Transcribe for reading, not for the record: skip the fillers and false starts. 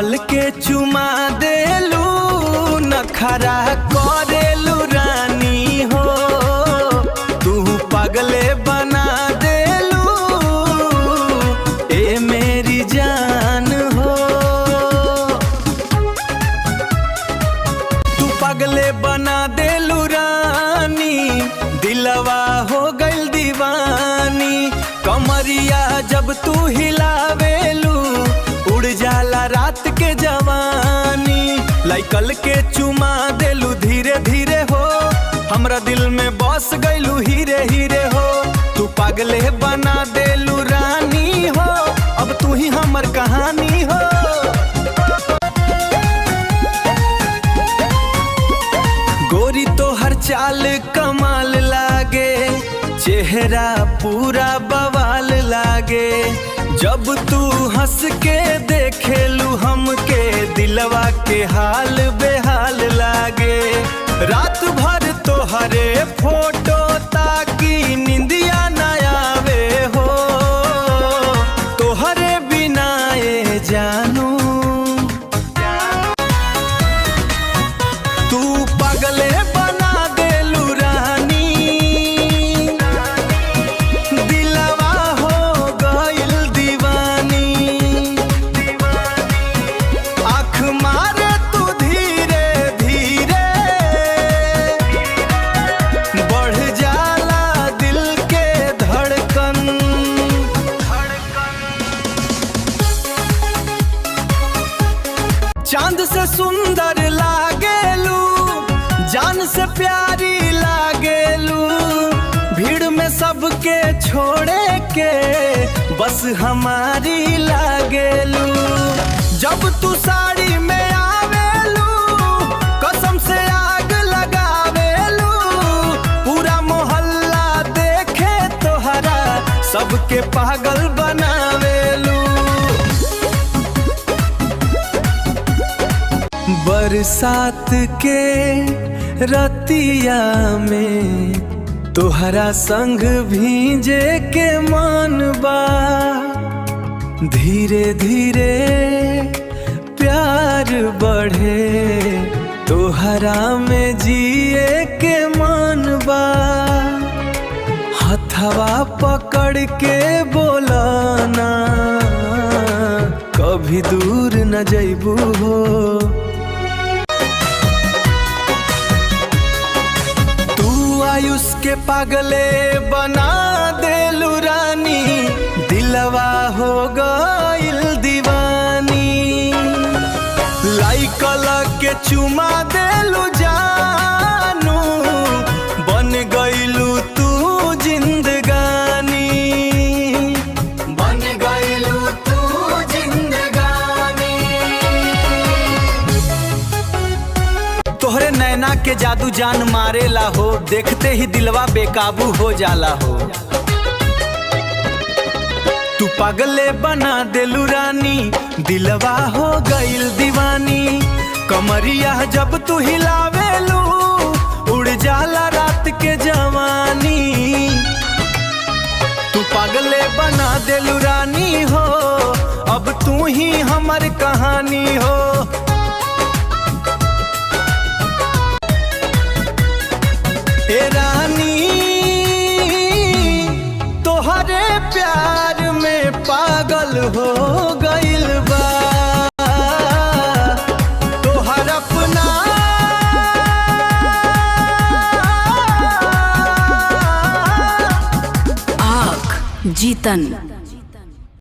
कल के चुमा देलू नखरा करेलू रानी हो, तू पगले बना देलू ए मेरी जान हो। तू पगले बना देलू रानी, दिलवा हो गइल दीवानी। कमरिया जब तू हिलावेलू उड़ जाला रात के जवानी। लाइकल के चुमा देलू धीरे धीरे हो, हमरा दिल में बस गइलू हीरे हीरे हो। तू पागले बना देलू रानी हो, अब तू ही हमर कहानी हो। गोरी तो हर चाल कमाल लागे, चेहरा पूरा बवाल लागे। जब तू हंस के देखेलू हमके, दिलवा के हाल बेहाल लागे। रात भर तोहरे फोटो ताकि निंदिया न आवे हो, तोहरे बिना ए जानू। तू पगले बना देलू रानी, दिलवा हो गइल दीवानी। आँख मारे तू धीरे धीरे, बढ़ जाला दिल के धड़कन। चांद से सुंदर लागेलू, जान से प्यारी लागेलू। भीड़ में सबके छोड़े के बस हमारी लागेलू। जब तू साड़ी में आवेलू, कसम से आग लगावेलू। पूरा मोहल्ला देखे तोहरा, सबके पागल बनावेलू। बरसात के रतिया में तोहरा संग भीजे के मन बा। धीरे धीरे प्यार बढ़े, तोहरा में जिए के मन बा। हथवा पकड़ के बोलाना, कभी दूर न जइबू हो। आयुष के पागले बना देलू रानी, दिलवा हो गइल दीवानी। लाइकल के चुमा देलू जानू, बन गइलू तू जिंदगानी। बन गइलू तू जिंदगानी। तोहरे नैना के जादू जान मारेला हो, देखते ही दिलवा बेकाबू हो जाला हो। तू पागले बना देलू रानी, दिलवा हो गइल दीवानी। कमरिया जब तू हिलावेलू उड़ जाला रात के जवानी। तू पागले बना देलू रानी हो, अब तू ही हमर कहानी हो। ए रानी तोहरे प्यार में पागल हो गइल बा। तोहर अपना आँख जीतन।